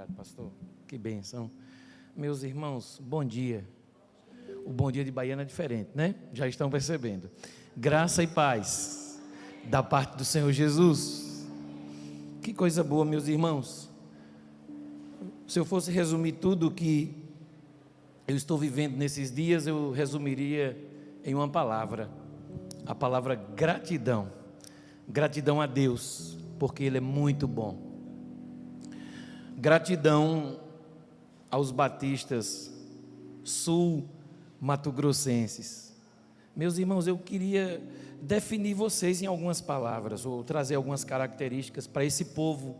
Obrigado, pastor. Que bênção. Meus irmãos, bom dia. O bom dia de baiano é diferente, né? Já estão percebendo. Graça e paz da parte do Senhor Jesus. Que coisa boa, meus irmãos. Se eu fosse resumir tudo o que eu estou vivendo nesses dias, eu resumiria em uma palavra. A palavra gratidão. Gratidão a Deus, porque Ele é muito bom. Gratidão aos batistas sul-mato-grossenses. Meus irmãos, eu queria definir vocês em algumas palavras, ou trazer algumas características para esse povo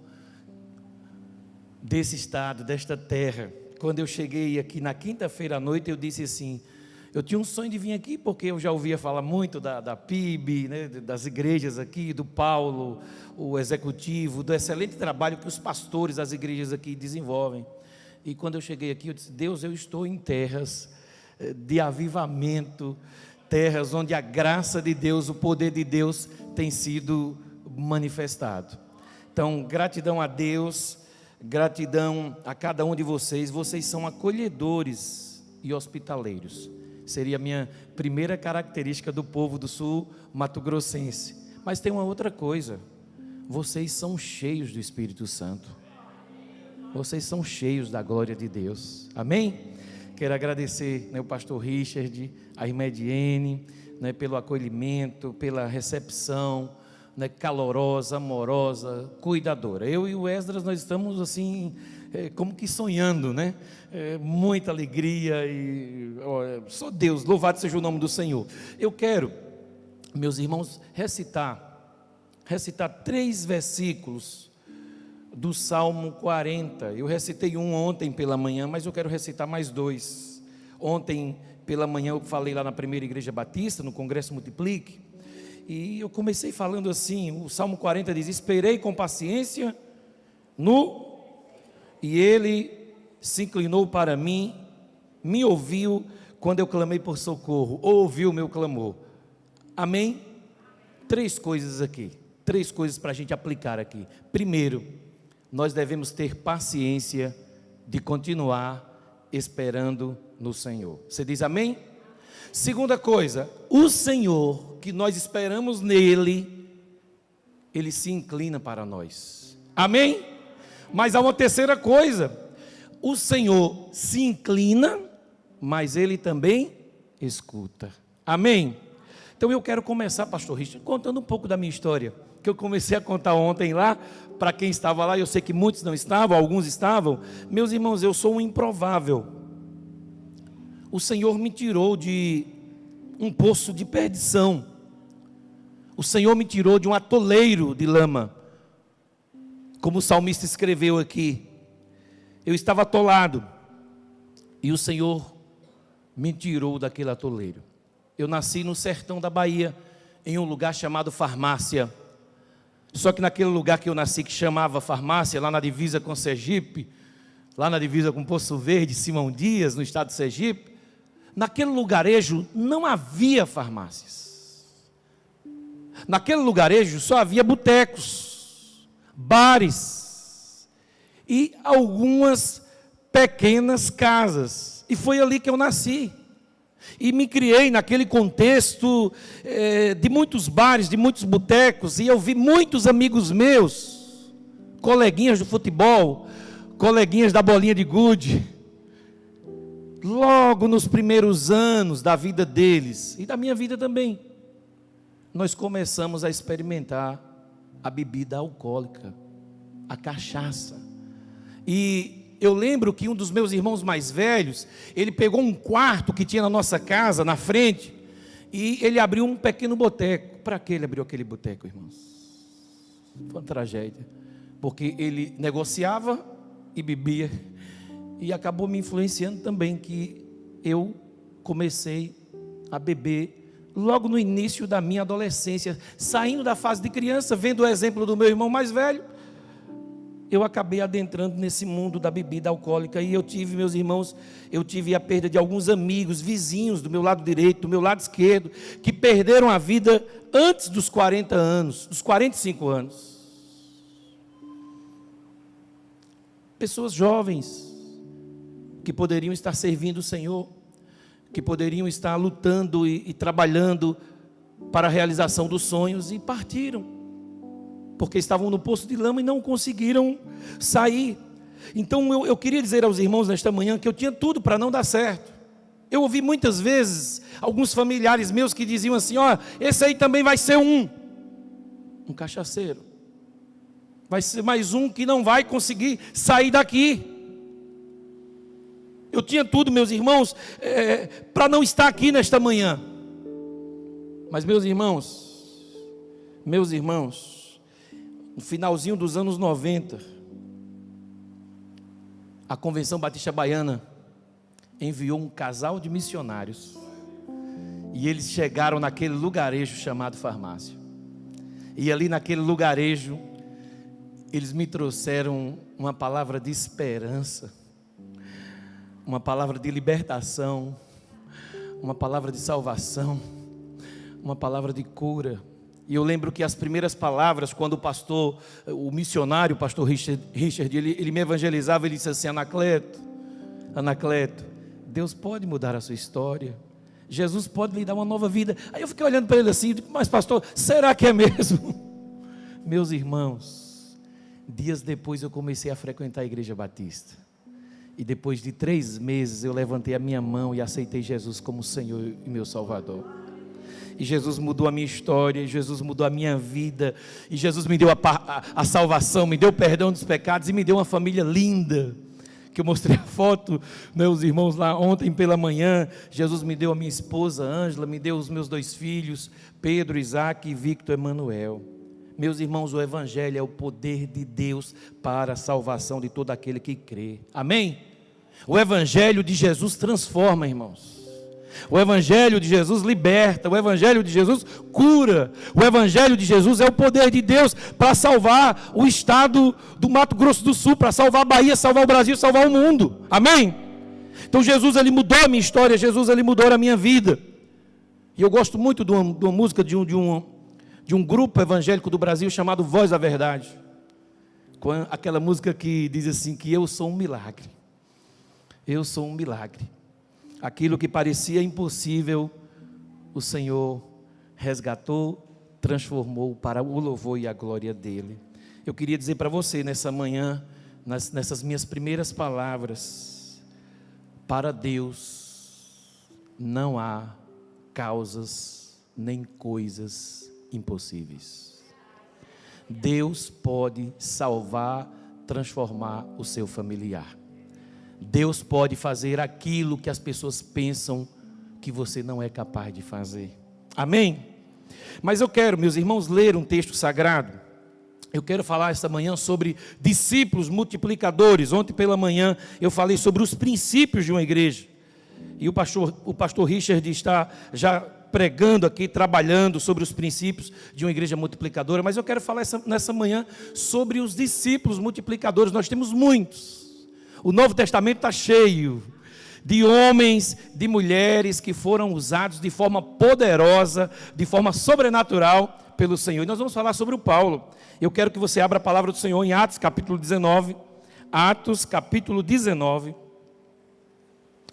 desse estado, desta terra. Quando eu cheguei aqui na quinta-feira à noite, eu disse assim: eu tinha um sonho de vir aqui, porque eu já ouvia falar muito da PIB, né, das igrejas aqui, do Paulo, o executivo, do excelente trabalho que os pastores das igrejas aqui desenvolvem. E quando eu cheguei aqui, eu disse: Deus, eu estou em terras de avivamento, terras onde a graça de Deus, o poder de Deus tem sido manifestado. Então, gratidão a Deus, gratidão a cada um de vocês. Vocês são acolhedores e hospitaleiros. Seria a minha primeira característica do povo do sul mato-grossense. Mas tem uma outra coisa: vocês são cheios do Espírito Santo. Vocês são cheios da glória de Deus. Amém? Quero agradecer, né, o pastor Richard, a irmã Ediene, né, pelo acolhimento, pela recepção, né, calorosa, amorosa, cuidadora. Eu e o Esdras, nós estamos assim, como que sonhando, né? Muita alegria e só Deus, louvado seja o nome do Senhor. Eu quero, meus irmãos, recitar 3 versículos do Salmo 40. Eu recitei um ontem pela manhã, mas eu quero recitar mais 2. Ontem pela manhã eu falei lá na primeira igreja batista, no Congresso Multiplique, e eu comecei falando assim, o Salmo 40 diz: esperei com paciência e ele se inclinou para mim, me ouviu quando eu clamei por socorro, ouviu o meu clamor. Amém? 3 coisas aqui, 3 coisas para a gente aplicar aqui. Primeiro, nós devemos ter paciência de continuar esperando no Senhor. Você diz amém? Segunda coisa, o Senhor, que nós esperamos nele, ele se inclina para nós. Amém? Mas há uma terceira coisa: o Senhor se inclina, mas ele também escuta. Amém? Então eu quero começar, pastor Richard, contando um pouco da minha história, que eu comecei a contar ontem lá. Para quem estava lá, eu sei que muitos não estavam, alguns estavam. Meus irmãos, eu sou um improvável. O Senhor me tirou de um poço de perdição. O Senhor me tirou de um atoleiro de lama. Como o salmista escreveu aqui, eu estava atolado e o Senhor me tirou daquele atoleiro. Eu nasci no sertão da Bahia, em um lugar chamado Farmácia. Só que naquele lugar que eu nasci, que chamava Farmácia, lá na divisa com Sergipe, lá na divisa com Poço Verde, Simão Dias, no estado de Sergipe, naquele lugarejo não havia farmácias. Naquele lugarejo só havia botecos, bares e algumas pequenas casas. E foi ali que eu nasci. E me criei naquele contexto de muitos bares, de muitos botecos, e eu vi muitos amigos meus, coleguinhas do futebol, coleguinhas da bolinha de gude, logo nos primeiros anos da vida deles, e da minha vida também, nós começamos a experimentar a bebida alcoólica, a cachaça. E eu lembro que um dos meus irmãos mais velhos, ele pegou um quarto que tinha na nossa casa, na frente, e ele abriu um pequeno boteco. Para que ele abriu aquele boteco, irmãos? Foi uma tragédia, porque ele negociava e bebia, e acabou me influenciando também, que eu comecei a beber logo no início da minha adolescência, saindo da fase de criança, vendo o exemplo do meu irmão mais velho, eu acabei adentrando nesse mundo da bebida alcoólica. E eu tive, meus irmãos, eu tive a perda de alguns amigos, vizinhos do meu lado direito, do meu lado esquerdo, que perderam a vida antes dos 40 anos, dos 45 anos. pessoas jovens que poderiam estar servindo o Senhor, que poderiam estar lutando e trabalhando para a realização dos sonhos, e partiram, porque estavam no poço de lama e não conseguiram sair. Então eu queria dizer aos irmãos nesta manhã que eu tinha tudo para não dar certo. Eu ouvi muitas vezes alguns familiares meus que diziam assim: ó, esse aí também vai ser um cachaceiro, vai ser mais um que não vai conseguir sair daqui. Eu tinha tudo, meus irmãos, para não estar aqui nesta manhã. Mas meus irmãos, no finalzinho dos anos 90, a Convenção Batista Baiana enviou um casal de missionários, e eles chegaram naquele lugarejo chamado Farmácia, e ali naquele lugarejo eles me trouxeram uma palavra de esperança, uma palavra de libertação, uma palavra de salvação, uma palavra de cura. E eu lembro que as primeiras palavras, quando o missionário, o pastor Richard, ele me evangelizava, ele disse assim: Anacleto, Deus pode mudar a sua história, Jesus pode lhe dar uma nova vida. Aí eu fiquei olhando para ele assim, mas pastor, será que é mesmo? Meus irmãos, dias depois eu comecei a frequentar a Igreja Batista, e depois de 3 meses eu levantei a minha mão e aceitei Jesus como Senhor e meu Salvador. E Jesus mudou a minha história, Jesus mudou a minha vida, e Jesus me deu a salvação, me deu o perdão dos pecados, e me deu uma família linda, que eu mostrei a foto, meus irmãos, lá ontem pela manhã. Jesus me deu a minha esposa Ângela, me deu os meus 2 filhos, Pedro, Isaac e Victor Emanuel. Meus irmãos, o Evangelho é o poder de Deus para a salvação de todo aquele que crê. Amém? O Evangelho de Jesus transforma, irmãos. O Evangelho de Jesus liberta, o Evangelho de Jesus cura, o Evangelho de Jesus é o poder de Deus para salvar o estado do Mato Grosso do Sul, para salvar a Bahia, salvar o Brasil, salvar o mundo. Amém? Então Jesus, ele mudou a minha história, Jesus, ele mudou a minha vida. E eu gosto muito de uma música de um grupo evangélico do Brasil chamado Voz da Verdade, com aquela música que diz assim, que eu sou um milagre, eu sou um milagre. Aquilo que parecia impossível, o Senhor resgatou, transformou para o louvor e a glória dEle. Eu queria dizer para você nessa manhã, nessas minhas primeiras palavras: para Deus não há causas nem coisas impossíveis. Deus pode salvar, transformar o seu familiar. Deus pode fazer aquilo que as pessoas pensam que você não é capaz de fazer. Amém? Mas eu quero, meus irmãos, ler um texto sagrado. Eu quero falar esta manhã sobre discípulos multiplicadores. Ontem pela manhã eu falei sobre os princípios de uma igreja. E o pastor Richard está já pregando aqui, trabalhando sobre os princípios de uma igreja multiplicadora. Mas eu quero falar nessa manhã sobre os discípulos multiplicadores. Nós temos muitos. O Novo Testamento está cheio de homens, de mulheres que foram usados de forma poderosa, de forma sobrenatural pelo Senhor. E nós vamos falar sobre o Paulo. Eu quero que você abra a palavra do Senhor em Atos capítulo 19. Atos capítulo 19.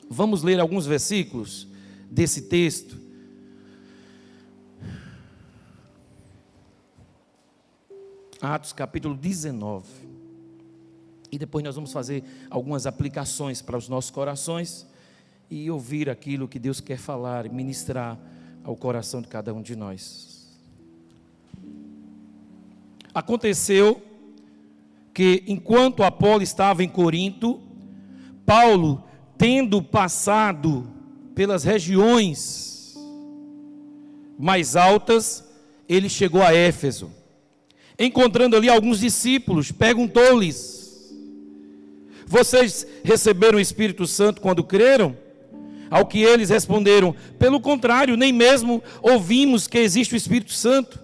Vamos ler alguns versículos desse texto. Atos capítulo 19. E depois nós vamos fazer algumas aplicações para os nossos corações e ouvir aquilo que Deus quer falar e ministrar ao coração de cada um de nós. Aconteceu que, enquanto Apolo estava em Corinto, Paulo, tendo passado pelas regiões mais altas, ele chegou a Éfeso. Encontrando ali alguns discípulos, perguntou-lhes: vocês receberam o Espírito Santo quando creram? Ao que eles responderam: pelo contrário, nem mesmo ouvimos que existe o Espírito Santo.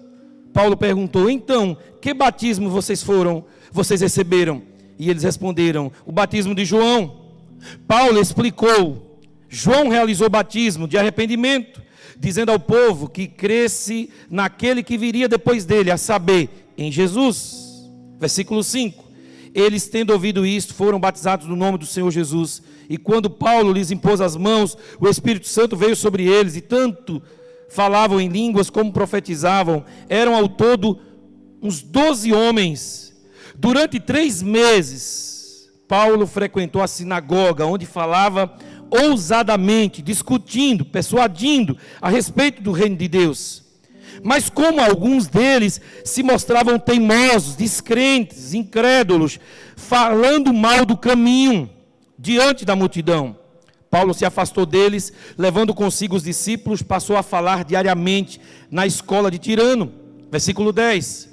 Paulo perguntou: então, que batismo vocês receberam? E eles responderam: o batismo de João. Paulo explicou: João realizou batismo de arrependimento, dizendo ao povo que cresce naquele que viria depois dele, a saber, em Jesus. Versículo 5. Eles, tendo ouvido isto, foram batizados no nome do Senhor Jesus. E quando Paulo lhes impôs as mãos, o Espírito Santo veio sobre eles, e tanto falavam em línguas como profetizavam. Eram ao todo uns 12 homens. Durante 3 meses, Paulo frequentou a sinagoga, onde falava ousadamente, discutindo, persuadindo a respeito do reino de Deus. Mas como alguns deles se mostravam teimosos, descrentes, incrédulos, falando mal do caminho diante da multidão, Paulo se afastou deles, levando consigo os discípulos, passou a falar diariamente na escola de Tirano. Versículo 10.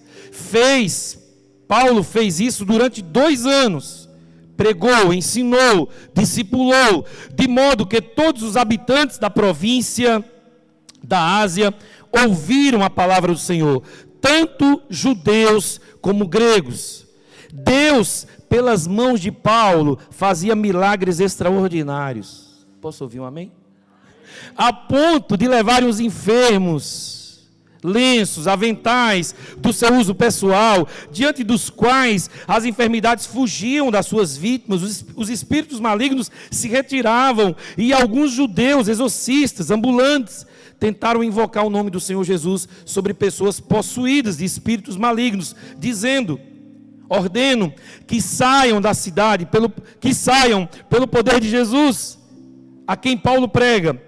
Paulo fez isso durante 2 anos. Pregou, ensinou, discipulou, de modo que todos os habitantes da província da Ásia ouviram a palavra do Senhor, tanto judeus como gregos. Deus, pelas mãos de Paulo, fazia milagres extraordinários. Posso ouvir um amém? A ponto de levarem os enfermos, lenços, aventais do seu uso pessoal, diante dos quais as enfermidades fugiam das suas vítimas, os espíritos malignos se retiravam, e alguns judeus, exorcistas, ambulantes, tentaram invocar o nome do Senhor Jesus sobre pessoas possuídas de espíritos malignos, dizendo: ordeno que saiam da cidade, pelo poder de Jesus, a quem Paulo prega.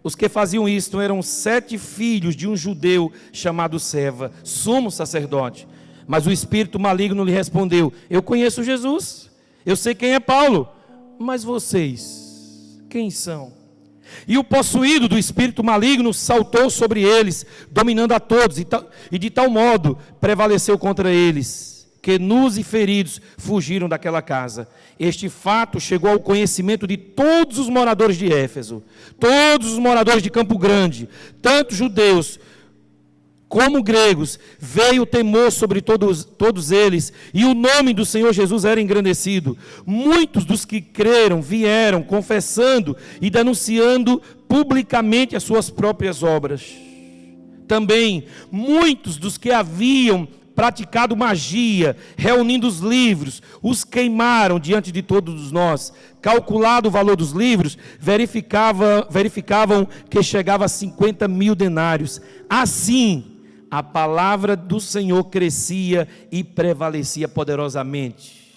Os que faziam isto eram 7 filhos de um judeu chamado Seva, sumo sacerdote. Mas o espírito maligno lhe respondeu: eu conheço Jesus, eu sei quem é Paulo, mas vocês, quem são? E o possuído do espírito maligno saltou sobre eles, dominando a todos, e de tal modo prevaleceu contra eles, que nus e feridos fugiram daquela casa. Este fato chegou ao conhecimento de todos os moradores de Éfeso, todos os moradores de Campo Grande, tanto judeus como gregos. Veio o temor sobre todos eles, e o nome do Senhor Jesus era engrandecido. Muitos dos que creram vieram confessando e denunciando publicamente as suas próprias obras. Também muitos dos que haviam praticado magia, reunindo os livros, os queimaram diante de todos nós. Calculado o valor dos livros, verificavam que chegava a 50.000 denários. Assim, a palavra do Senhor crescia e prevalecia poderosamente.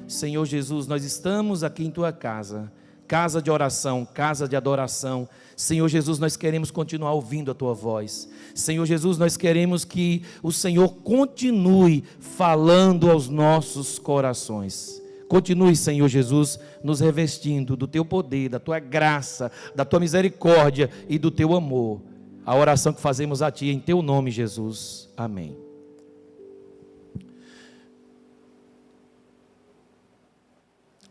Senhor Jesus, nós estamos aqui em Tua casa, casa de oração, casa de adoração. Senhor Jesus, nós queremos continuar ouvindo a Tua voz. Senhor Jesus, nós queremos que o Senhor continue falando aos nossos corações. Continue, Senhor Jesus, nos revestindo do Teu poder, da Tua graça, da Tua misericórdia e do Teu amor. A oração que fazemos a Ti, em Teu nome, Jesus. Amém.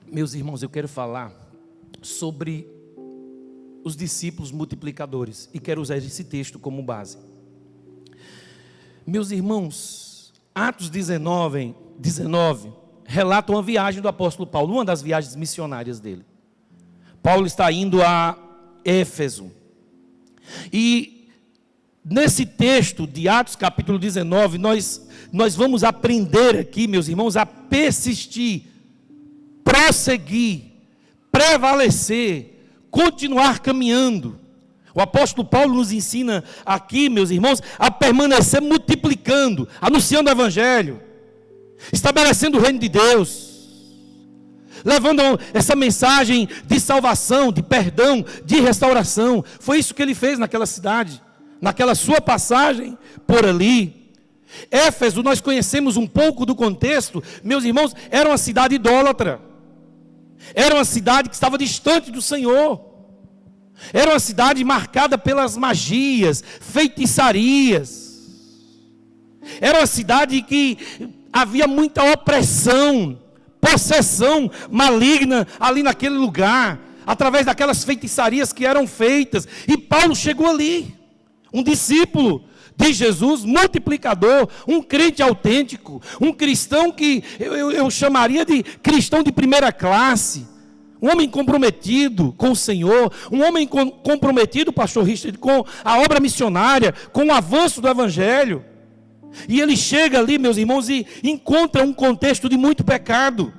Meus irmãos, eu quero falar sobre os discípulos multiplicadores, e quero usar esse texto como base. Meus irmãos, Atos 19 relata uma viagem do apóstolo Paulo, uma das viagens missionárias dele. Paulo está indo a Éfeso, e nesse texto de Atos capítulo 19, nós vamos aprender aqui, meus irmãos, a persistir, prosseguir, prevalecer, continuar caminhando. O apóstolo Paulo nos ensina aqui, meus irmãos, a permanecer multiplicando, anunciando o evangelho, estabelecendo o reino de Deus, levando essa mensagem de salvação, de perdão, de restauração. Foi isso que ele fez naquela cidade, naquela sua passagem por ali. Éfeso, nós conhecemos um pouco do contexto, meus irmãos, era uma cidade idólatra, era uma cidade que estava distante do Senhor, era uma cidade marcada pelas magias, feitiçarias, era uma cidade que havia muita opressão, possessão maligna ali naquele lugar, através daquelas feitiçarias que eram feitas. E Paulo chegou ali, um discípulo de Jesus, multiplicador, um crente autêntico, um cristão que eu chamaria de cristão de primeira classe, um homem comprometido com o Senhor, um homem comprometido, pastor Richard, com a obra missionária, com o avanço do evangelho. E ele chega ali, meus irmãos, e encontra um contexto de muito pecado.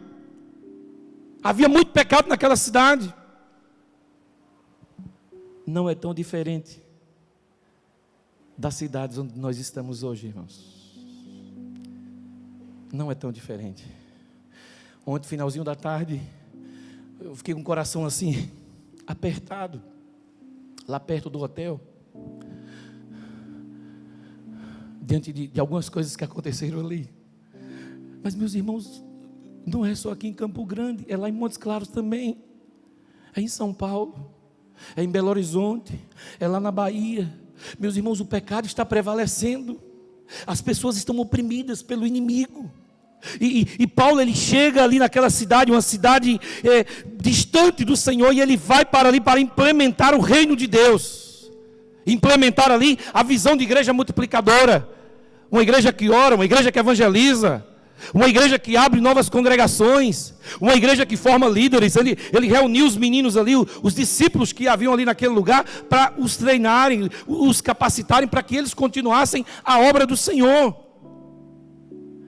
Havia muito pecado naquela cidade. Não é tão diferente das cidades onde nós estamos hoje, irmãos. Não é tão diferente. Ontem, finalzinho da tarde, eu fiquei com o coração assim, apertado, lá perto do hotel, diante de algumas coisas que aconteceram ali. Mas, meus irmãos, não é só aqui em Campo Grande, é lá em Montes Claros também, é em São Paulo, é em Belo Horizonte, é lá na Bahia. Meus irmãos, o pecado está prevalecendo, as pessoas estão oprimidas pelo inimigo. E Paulo, ele chega ali naquela cidade, uma cidade distante do Senhor, e ele vai para ali para implementar o reino de Deus, implementar ali a visão de igreja multiplicadora, uma igreja que ora, uma igreja que evangeliza, uma igreja que abre novas congregações, uma igreja que forma líderes. Ele reuniu os meninos ali, os discípulos que haviam ali naquele lugar, para os treinarem, os capacitarem, para que eles continuassem a obra do Senhor.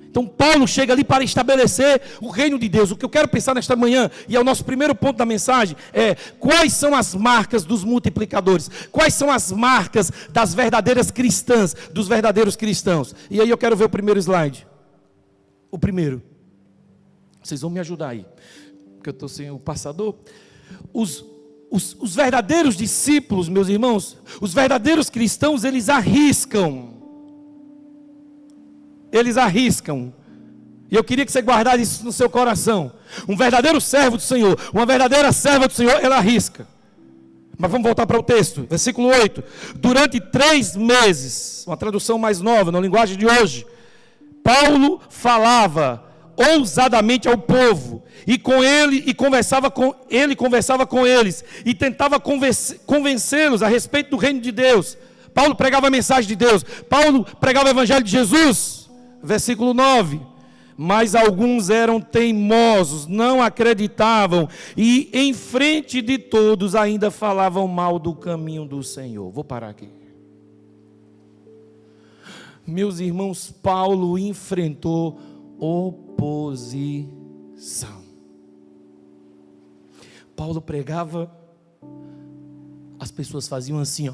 Então Paulo chega ali para estabelecer o reino de Deus. O que eu quero pensar nesta manhã, e é o nosso primeiro ponto da mensagem, é: quais são as marcas dos multiplicadores? Quais são as marcas das verdadeiras cristãs, dos verdadeiros cristãos? E aí eu quero ver o primeiro slide. O primeiro, vocês vão me ajudar aí, porque eu estou sem o passador. Os verdadeiros discípulos, meus irmãos, os verdadeiros cristãos, eles arriscam. Eles arriscam. E eu queria que você guardasse isso no seu coração. Um verdadeiro servo do Senhor, uma verdadeira serva do Senhor, ela arrisca. Mas vamos voltar para o texto, versículo 8. Durante 3 meses, uma tradução mais nova, na linguagem de hoje, Paulo falava ousadamente ao povo, e conversava com eles, e tentava convencê-los a respeito do reino de Deus. Paulo pregava a mensagem de Deus, Paulo pregava o evangelho de Jesus. Versículo 9, mas alguns eram teimosos, não acreditavam, e em frente de todos ainda falavam mal do caminho do Senhor. Vou parar aqui. Meus irmãos, Paulo enfrentou oposição. Paulo pregava, as pessoas faziam assim, ó: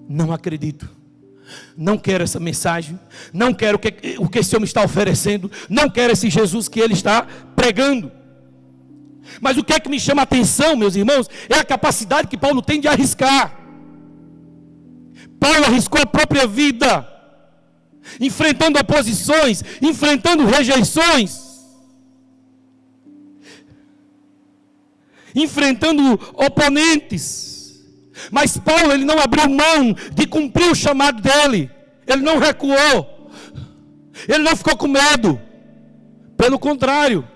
não acredito, não quero essa mensagem, não quero o que esse homem está oferecendo, não quero esse Jesus que ele está pregando. Mas o que é que me chama a atenção, meus irmãos, é a capacidade que Paulo tem de arriscar. Paulo arriscou a própria vida, enfrentando oposições, enfrentando rejeições, enfrentando oponentes. Mas Paulo, ele não abriu mão de cumprir o chamado dele. Ele não recuou, ele não ficou com medo. Pelo contrário,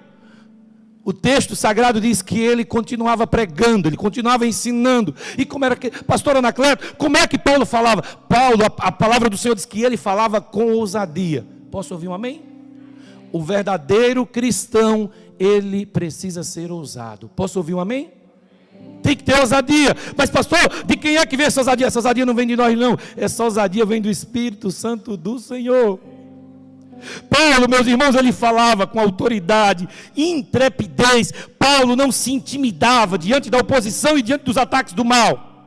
o texto sagrado diz que ele continuava pregando, ele continuava ensinando. E como era que, pastor Anacleto, como é que Paulo falava? Paulo, a palavra do Senhor diz que ele falava com ousadia. Posso ouvir um amém? O verdadeiro cristão, ele precisa ser ousado. Posso ouvir um amém? Tem que ter ousadia. Mas pastor, de quem é que vem essa ousadia? Essa ousadia não vem de nós não. Essa ousadia vem do Espírito Santo do Senhor. Paulo, meus irmãos, ele falava com autoridade, intrepidez. Paulo não se intimidava diante da oposição e diante dos ataques do mal.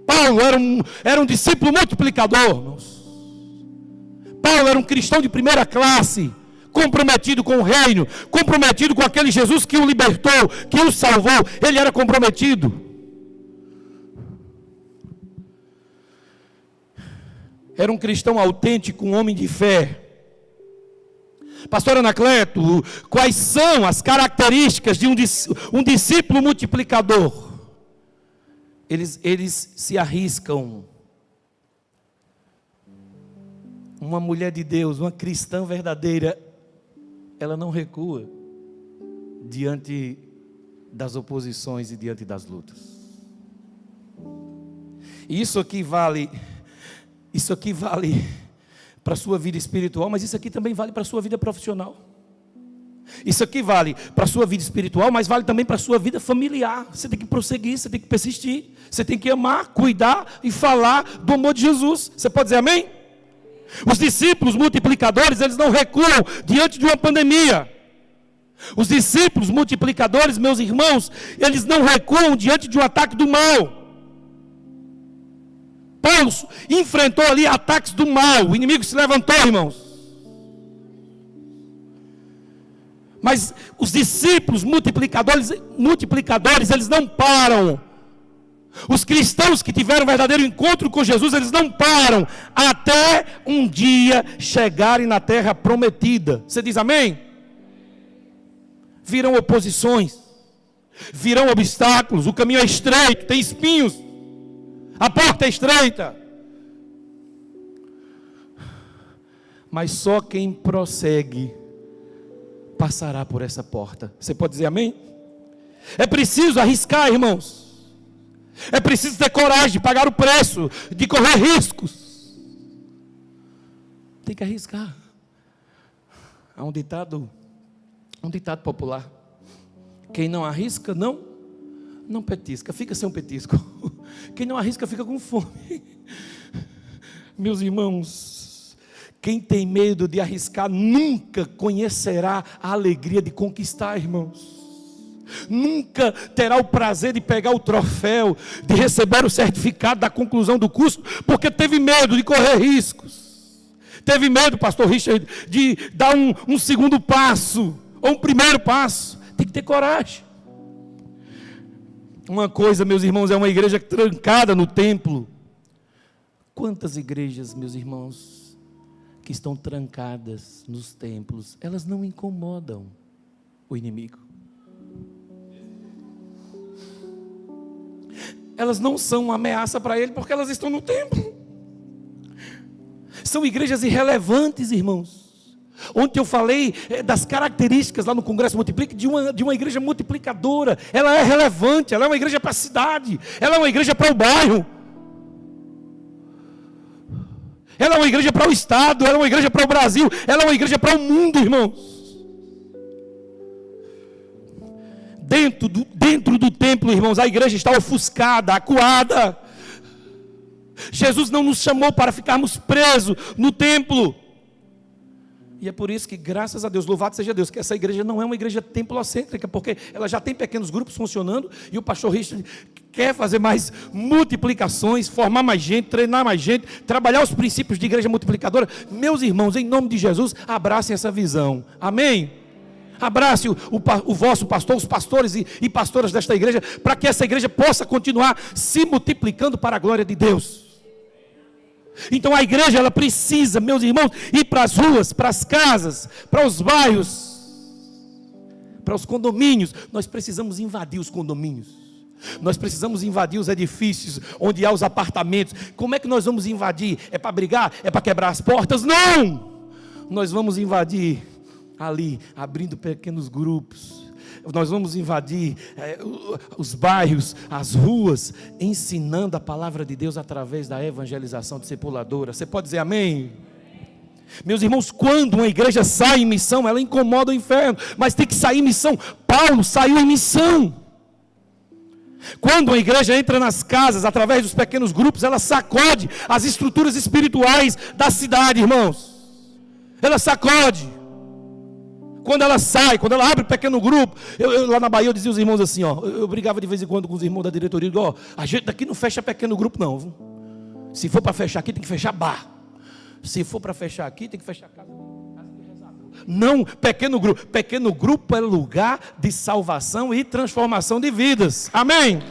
Paulo era um discípulo multiplicador, irmãos. Paulo era um cristão de primeira classe, comprometido com o reino, comprometido com aquele Jesus que o libertou, que o salvou. Ele era comprometido. Era um cristão autêntico, um homem de fé. Pastor Anacleto, quais são as características de um discípulo multiplicador? Eles se arriscam. Uma mulher de Deus, uma cristã verdadeira, ela não recua diante das oposições e diante das lutas. E isso aqui vale para a sua vida espiritual, mas isso aqui também vale para a sua vida profissional. Isso aqui vale para a sua vida espiritual, mas vale também para a sua vida familiar. Você tem que prosseguir, você tem que persistir, você tem que amar, cuidar e falar do amor de Jesus. Você pode dizer amém? Os discípulos multiplicadores, eles não recuam diante de uma pandemia. Os discípulos multiplicadores, meus irmãos, eles não recuam diante de um ataque do mal. Paulo enfrentou ali ataques do mal, o inimigo se levantou, irmãos. Mas os discípulos multiplicadores, eles não param. Os cristãos que tiveram um verdadeiro encontro com Jesus, eles não param até um dia chegarem na terra prometida. Você diz amém? Virão oposições, virão obstáculos, o caminho é estreito, tem espinhos, a porta é estreita. Mas só quem prossegue passará por essa porta. Você pode dizer amém? É preciso arriscar, irmãos. É preciso ter coragem de pagar o preço, de correr riscos. Tem que arriscar. Há um ditado popular: quem não arrisca, não petisca, fica sem um petisco. Quem não arrisca, fica com fome. Meus irmãos, quem tem medo de arriscar nunca conhecerá a alegria de conquistar, irmãos. Nunca terá o prazer de pegar o troféu, de receber o certificado da conclusão do curso, porque teve medo de correr riscos. Teve medo, pastor Richard, de dar um segundo passo, ou um primeiro passo. Tem que ter coragem. Uma coisa, meus irmãos, é uma igreja trancada no templo. Quantas igrejas, meus irmãos, que estão trancadas nos templos, elas não incomodam o inimigo. Elas não são uma ameaça para ele, porque elas estão no templo. São igrejas irrelevantes, irmãos. Ontem eu falei das características lá no Congresso Multiplica de uma igreja multiplicadora. Ela é relevante, ela é uma igreja para a cidade, ela é uma igreja para o bairro, ela é uma igreja para o estado, ela é uma igreja para o Brasil, ela é uma igreja para o mundo, irmãos. Dentro do templo, irmãos, a igreja está ofuscada, acuada. Jesus não nos chamou para ficarmos presos no templo. E é por isso que, graças a Deus, louvado seja Deus, que essa igreja não é uma igreja templocêntrica, porque ela já tem pequenos grupos funcionando, e o pastor Richard quer fazer mais multiplicações, formar mais gente, treinar mais gente, trabalhar os princípios de igreja multiplicadora. Meus irmãos, em nome de Jesus, abracem essa visão. Amém? Abrace o vosso pastor, os pastores e pastoras desta igreja, para que essa igreja possa continuar se multiplicando para a glória de Deus. Então a igreja, ela precisa, meus irmãos, ir para as ruas, para as casas, para os bairros, para os condomínios. Nós precisamos invadir os condomínios. Nós precisamos invadir os edifícios onde há os apartamentos. Como é que nós vamos invadir? É para brigar? É para quebrar as portas? Não! Nós vamos invadir ali, abrindo pequenos grupos. Nós vamos invadir os bairros, as ruas, ensinando a palavra de Deus através da evangelização discipuladora. Você pode dizer amém? Meus irmãos, quando uma igreja sai em missão, ela incomoda o inferno, mas tem que sair em missão. Paulo saiu em missão. Quando uma igreja entra nas casas, através dos pequenos grupos, ela sacode as estruturas espirituais da cidade, irmãos. Ela sacode. Quando ela sai, quando ela abre um pequeno grupo, lá na Bahia eu dizia aos irmãos assim, eu brigava de vez em quando com os irmãos da diretoria, a gente daqui não fecha pequeno grupo não, viu? Se for para fechar aqui, tem que fechar bar. Se for para fechar aqui, tem que fechar casa de rezador. Não, pequeno grupo é lugar de salvação e transformação de vidas, amém?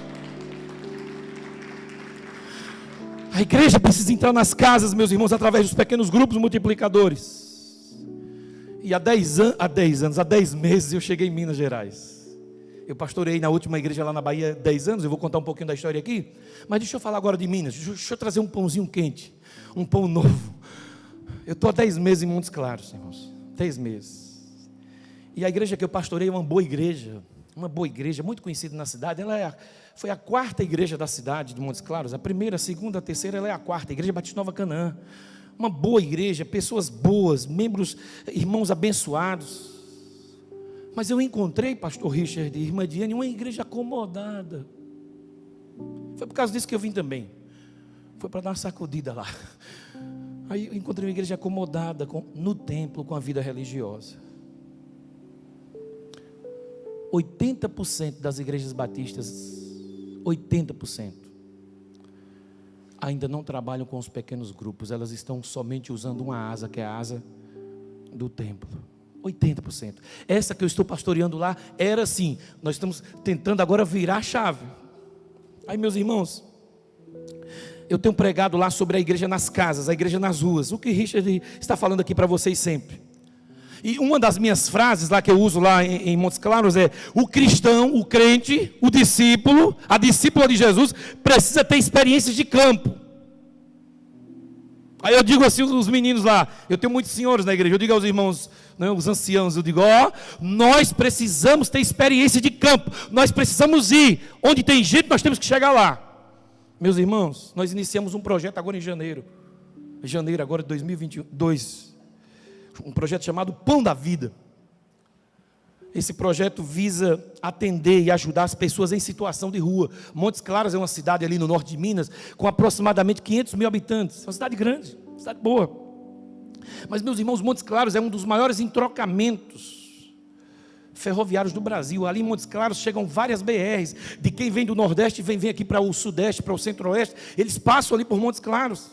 A igreja precisa entrar nas casas, meus irmãos, através dos pequenos grupos multiplicadores. E há 10 meses eu cheguei em Minas Gerais. Eu pastorei na última igreja lá na Bahia 10 anos, eu vou contar um pouquinho da história aqui. Mas deixa eu falar agora de Minas, deixa eu trazer um pãozinho quente, um pão novo. Eu estou há 10 meses em Montes Claros, irmãos, 10 meses. E a igreja que eu pastorei é uma boa igreja, muito conhecida na cidade. Foi a quarta igreja da cidade de Montes Claros, a primeira, a segunda, a terceira, ela é a quarta, a igreja Batista Nova Canaã. Uma boa igreja, pessoas boas, membros, irmãos abençoados. Mas eu encontrei, pastor Richard e irmã Diane, uma igreja acomodada. Foi por causa disso que eu vim também. Foi para dar uma sacudida lá. Aí eu encontrei uma igreja acomodada no templo com a vida religiosa. 80% das igrejas batistas, 80%, ainda não trabalham com os pequenos grupos. Elas estão somente usando uma asa, que é a asa do templo. 80%. Essa que eu estou pastoreando lá era assim. Nós estamos tentando agora virar a chave. Aí, meus irmãos, eu tenho pregado lá sobre a igreja nas casas, a igreja nas ruas. O que Richard está falando aqui para vocês sempre. E uma das minhas frases lá que eu uso lá em Montes Claros é: o cristão, o crente, o discípulo, a discípula de Jesus precisa ter experiências de campo. Aí eu digo assim, os meninos lá, eu tenho muitos senhores na igreja, eu digo aos irmãos, né, os anciãos, eu digo, nós precisamos ter experiência de campo, nós precisamos ir, onde tem gente nós temos que chegar lá. Meus irmãos, nós iniciamos um projeto agora em janeiro agora de 2022, um projeto chamado Pão da Vida. Esse projeto visa atender e ajudar as pessoas em situação de rua. Montes Claros é uma cidade ali no norte de Minas, com aproximadamente 500 mil habitantes. É uma cidade grande, uma cidade boa. Mas, meus irmãos, Montes Claros é um dos maiores entrocamentos ferroviários do Brasil. Ali em Montes Claros chegam várias BRs. De quem vem do Nordeste, vem aqui para o Sudeste, para o Centro-Oeste. Eles passam ali por Montes Claros.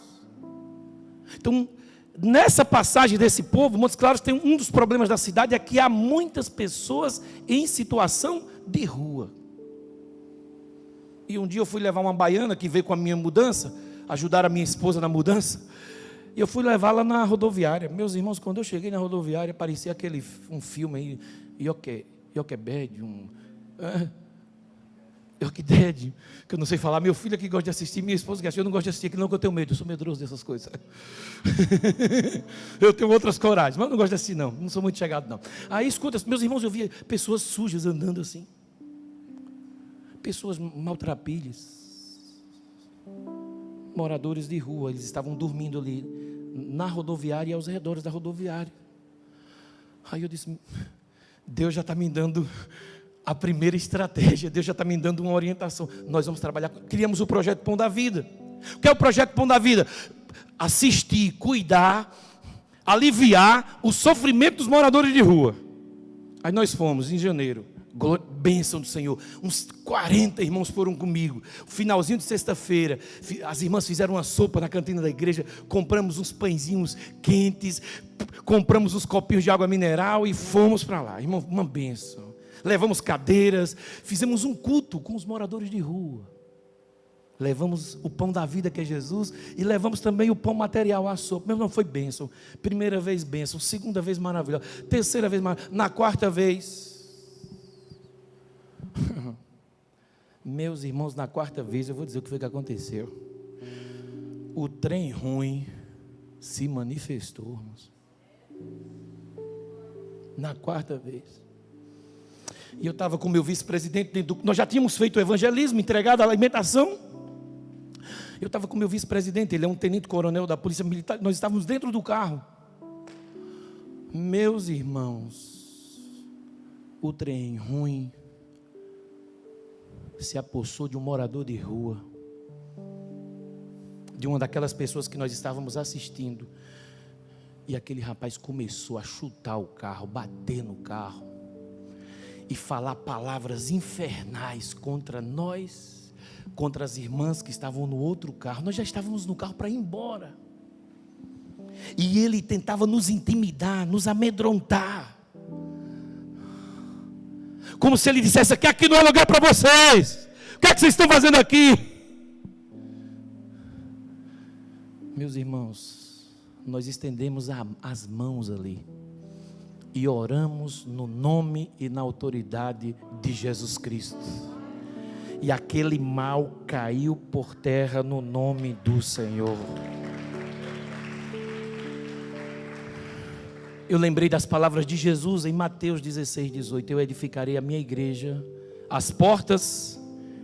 Então, nessa passagem desse povo, Montes Claros tem um dos problemas da cidade, é que há muitas pessoas em situação de rua. E um dia eu fui levar uma baiana que veio com a minha mudança, ajudar a minha esposa na mudança, e eu fui levá-la na rodoviária. Meus irmãos, quando eu cheguei na rodoviária, parecia um filme aí, Joquebed, Joquebed, que eu não sei falar. Meu filho aqui gosta de assistir, minha esposa que assiste. Eu não gosto de assistir aquilo não, que eu tenho medo, eu sou medroso dessas coisas. Eu tenho outras coragens, mas eu não gosto de assistir não sou muito chegado não. Aí escuta, meus irmãos, eu via pessoas sujas andando assim, pessoas maltrapilhas, moradores de rua. Eles estavam dormindo ali na rodoviária e aos redores da rodoviária. Aí eu disse, Deus já está me dando a primeira estratégia, Deus já está me dando uma orientação. Nós vamos trabalhar, criamos o projeto Pão da Vida. O que é o projeto Pão da Vida? Assistir, cuidar, aliviar o sofrimento dos moradores de rua. Aí nós fomos em janeiro, bênção do Senhor, uns 40 irmãos foram comigo. Finalzinho de sexta-feira, as irmãs fizeram uma sopa na cantina da igreja, compramos uns pãezinhos quentes, compramos uns copinhos de água mineral e fomos para lá. Irmão, uma bênção. Levamos cadeiras, fizemos um culto com os moradores de rua. Levamos o pão da vida, que é Jesus, e levamos também o pão material, a sopa. Meu irmão, foi bênção. Primeira vez bênção, segunda vez maravilhosa, terceira vez maravilhosa, na quarta vez. Meus irmãos, na quarta vez, eu vou dizer o que foi que aconteceu. O trem ruim se manifestou, irmãos. Na quarta vez. E eu estava com o meu vice-presidente, nós já tínhamos feito o evangelismo, entregado a alimentação. Eu estava com o meu vice-presidente, ele é um tenente-coronel da Polícia Militar, nós estávamos dentro do carro. Meus irmãos, o trem ruim se apossou de um morador de rua, de uma daquelas pessoas que nós estávamos assistindo. E aquele rapaz começou a chutar o carro, bater no carro e falar palavras infernais contra nós, contra as irmãs que estavam no outro carro. Nós já estávamos no carro para ir embora. E ele tentava nos intimidar, nos amedrontar. Como se ele dissesse: aqui não é lugar para vocês. O que é que vocês estão fazendo aqui? Meus irmãos, nós estendemos as mãos ali e oramos no nome e na autoridade de Jesus Cristo. E aquele mal caiu por terra no nome do Senhor. Eu lembrei das palavras de Jesus em Mateus 16, 18. Eu edificarei a minha igreja, as portas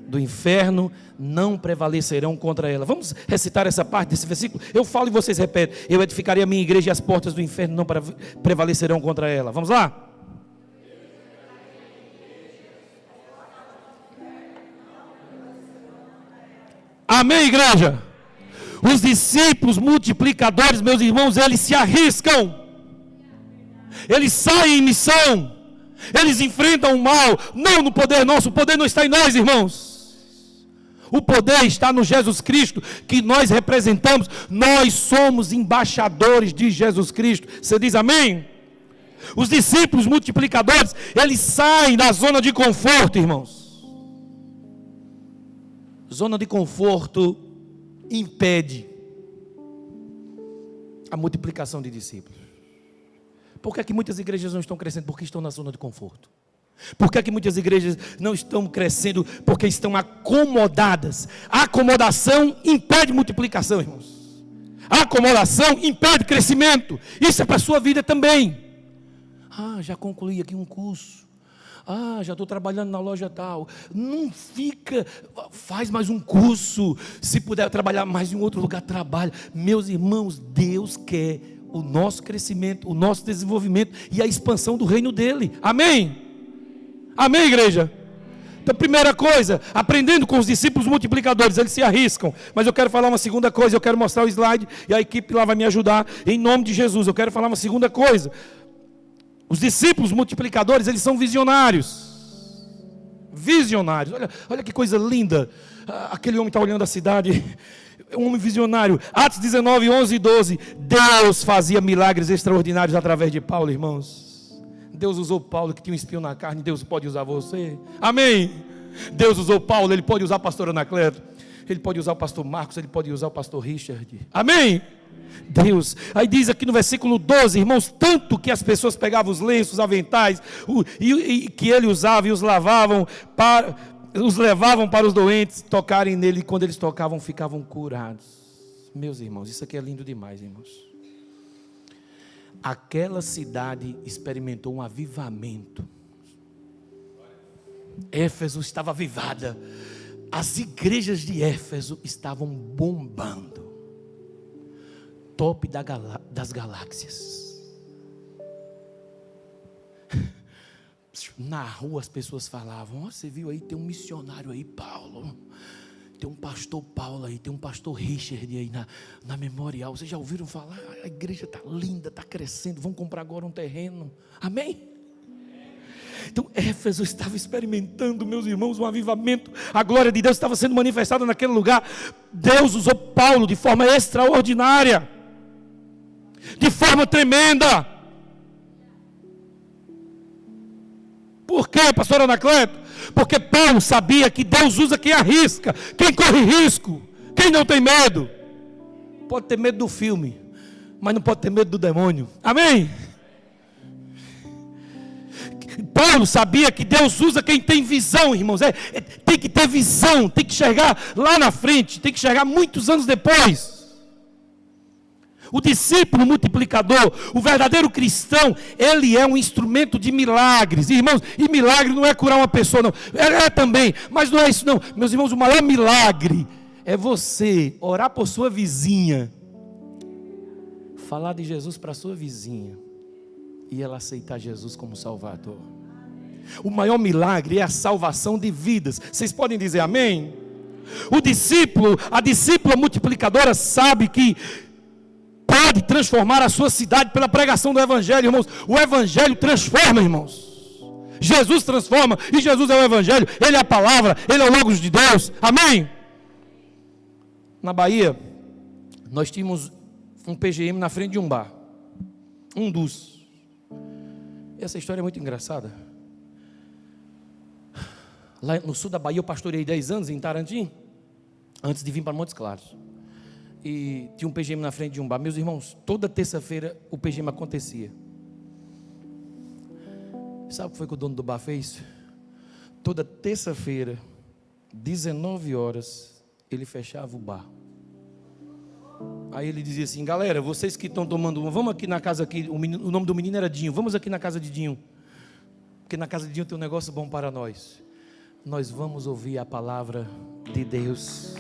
do inferno não prevalecerão contra ela. Vamos recitar essa parte desse versículo? Eu falo e vocês repetem. Eu edificarei a minha igreja e as portas do inferno não prevalecerão contra ela. Vamos lá? Amém, igreja? Os discípulos multiplicadores, meus irmãos, eles se arriscam. Eles saem em missão. Eles enfrentam o mal. Não no poder nosso, o poder não está em nós, irmãos. O poder está no Jesus Cristo, que nós representamos. Nós somos embaixadores de Jesus Cristo. Você diz amém? Os discípulos multiplicadores, eles saem da zona de conforto, irmãos. Zona de conforto impede a multiplicação de discípulos. Por que é que muitas igrejas não estão crescendo? Porque estão na zona de conforto. Por que é que muitas igrejas não estão crescendo? Porque estão acomodadas. A acomodação impede multiplicação, irmãos. A acomodação impede crescimento. Isso é para a sua vida também. Já concluí aqui um curso. Já estou trabalhando na loja tal. Não fica, faz mais um curso. Se puder trabalhar mais em outro lugar, trabalha. Meus irmãos, Deus quer o nosso crescimento, o nosso desenvolvimento e a expansão do reino dele. Amém? Amém, igreja? Então, primeira coisa, aprendendo com os discípulos multiplicadores, eles se arriscam. Mas eu quero falar uma segunda coisa, eu quero mostrar o slide e a equipe lá vai me ajudar, em nome de Jesus. Eu quero falar uma segunda coisa. Os discípulos multiplicadores, eles são visionários. Visionários, olha que coisa linda. Aquele homem está olhando a cidade, um homem visionário. Atos 19, 11 e 12. Deus fazia milagres extraordinários através de Paulo, irmãos. Deus usou Paulo, que tinha um espinho na carne. Deus pode usar você. Amém. Deus usou Paulo, Ele pode usar a pastora Anacleto, Ele pode usar o pastor Marcos, Ele pode usar o pastor Richard. Amém. Deus, aí diz aqui no versículo 12, irmãos, tanto que as pessoas pegavam os lenços, os aventais, e que ele usava e os levavam para os doentes tocarem nele, e quando eles tocavam ficavam curados. Meus irmãos, isso aqui é lindo demais, irmãos. Aquela cidade experimentou um avivamento. Éfeso estava avivada. As igrejas de Éfeso estavam bombando. Top das galáxias. Na rua as pessoas falavam: você viu aí, tem um missionário aí, Paulo. Tem um pastor Paulo aí, tem um pastor Richard aí na Memorial. Vocês já ouviram falar? A igreja está linda, está crescendo. Vão comprar agora um terreno. Amém? Então Éfeso estava experimentando, meus irmãos, um avivamento. A glória de Deus estava sendo manifestada naquele lugar. Deus usou Paulo de forma extraordinária, de forma tremenda. Por quê, pastor Anacleto? Porque Paulo sabia que Deus usa quem arrisca, quem corre risco, quem não tem medo. Pode ter medo do filme, mas não pode ter medo do demônio. Amém? Paulo sabia que Deus usa quem tem visão, irmãos. Tem que ter visão, tem que enxergar lá na frente, tem que enxergar muitos anos depois. O discípulo multiplicador, o verdadeiro cristão, ele é um instrumento de milagres, irmãos. E milagre não é curar uma pessoa, não. É também, mas não é isso não. Meus irmãos, o maior milagre é você orar por sua vizinha, falar de Jesus para sua vizinha e ela aceitar Jesus como Salvador. O maior milagre é a salvação de vidas. Vocês podem dizer amém? O discípulo, a discípula multiplicadora sabe que pode transformar a sua cidade pela pregação do Evangelho, irmãos. O Evangelho transforma, irmãos. Jesus transforma, e Jesus é o Evangelho. Ele é a palavra, Ele é o Logos de Deus. Amém? Na Bahia, nós tínhamos um PGM na frente de um bar. Um dos. Essa história é muito engraçada. Lá no sul da Bahia, eu pastorei 10 anos em Tarantim, antes de vir para Montes Claros. E tinha um PGM na frente de um bar. Meus irmãos, toda terça-feira o PGM acontecia. Sabe o que foi que o dono do bar fez? Toda terça-feira, 19 horas, ele fechava o bar. Aí ele dizia assim: galera, vocês que estão tomando uma, vamos aqui na casa aqui. O nome do menino era Dinho. Vamos aqui na casa de Dinho, porque na casa de Dinho tem um negócio bom para nós. Nós vamos ouvir a palavra de Deus.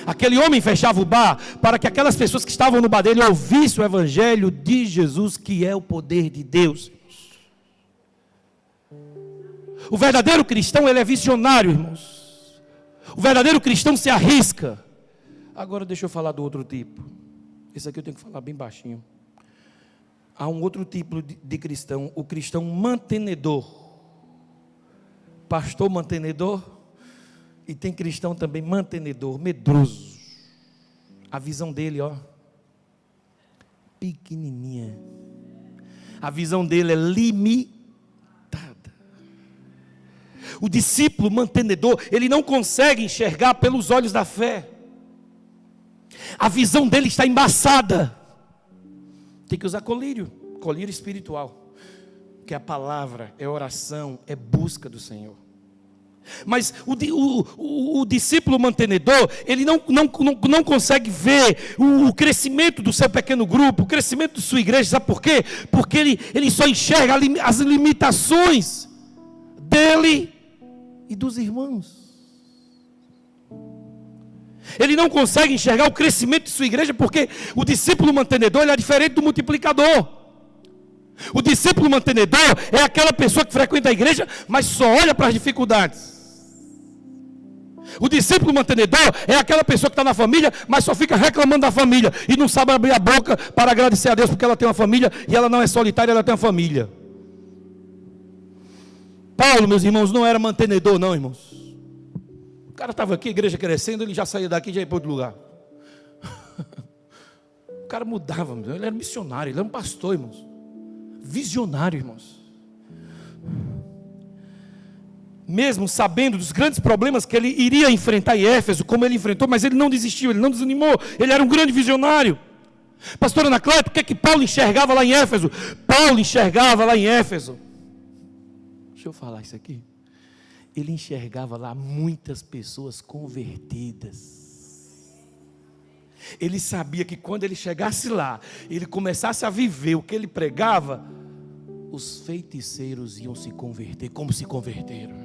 Aquele homem fechava o bar para que aquelas pessoas que estavam no bar dele ouvissem o Evangelho de Jesus, que é o poder de Deus. O verdadeiro cristão, ele é visionário, irmãos. O verdadeiro cristão se arrisca. Agora deixa eu falar do outro tipo. Esse aqui eu tenho que falar bem baixinho. Há um outro tipo de cristão, o cristão mantenedor. Pastor mantenedor. E tem cristão também mantenedor, medroso. A visão dele, ó, pequenininha. A visão dele é limitada. O discípulo mantenedor, ele não consegue enxergar pelos olhos da fé. A visão dele está embaçada. Tem que usar colírio espiritual. Que a palavra é oração, é busca do Senhor. Mas o discípulo mantenedor, ele não consegue ver o crescimento do seu pequeno grupo, o crescimento da sua igreja. Sabe por quê? Porque ele só enxerga as limitações dele e dos irmãos. Ele não consegue enxergar o crescimento de sua igreja, porque o discípulo mantenedor, ele é diferente do multiplicador. O discípulo mantenedor é aquela pessoa que frequenta a igreja, mas só olha para as dificuldades. O discípulo mantenedor é aquela pessoa que está na família, mas só fica reclamando da família e não sabe abrir a boca para agradecer a Deus porque ela tem uma família e ela não é solitária, ela tem uma família. Paulo, meus irmãos, não era mantenedor não, irmãos. O cara estava aqui, a igreja crescendo, ele já saía daqui e já ia para outro lugar. O cara mudava, ele era missionário, ele era um pastor, irmãos. Visionário, irmãos. Mesmo sabendo dos grandes problemas que ele iria enfrentar em Éfeso, como ele enfrentou, mas ele não desistiu, ele não desanimou, ele era um grande visionário. Pastor Anacleto, o que é que Paulo enxergava lá em Éfeso? Paulo enxergava lá em Éfeso, deixa eu falar isso aqui, ele enxergava lá muitas pessoas convertidas. Ele sabia que quando ele chegasse lá, ele começasse a viver o que ele pregava, os feiticeiros iam se converter, como se converteram.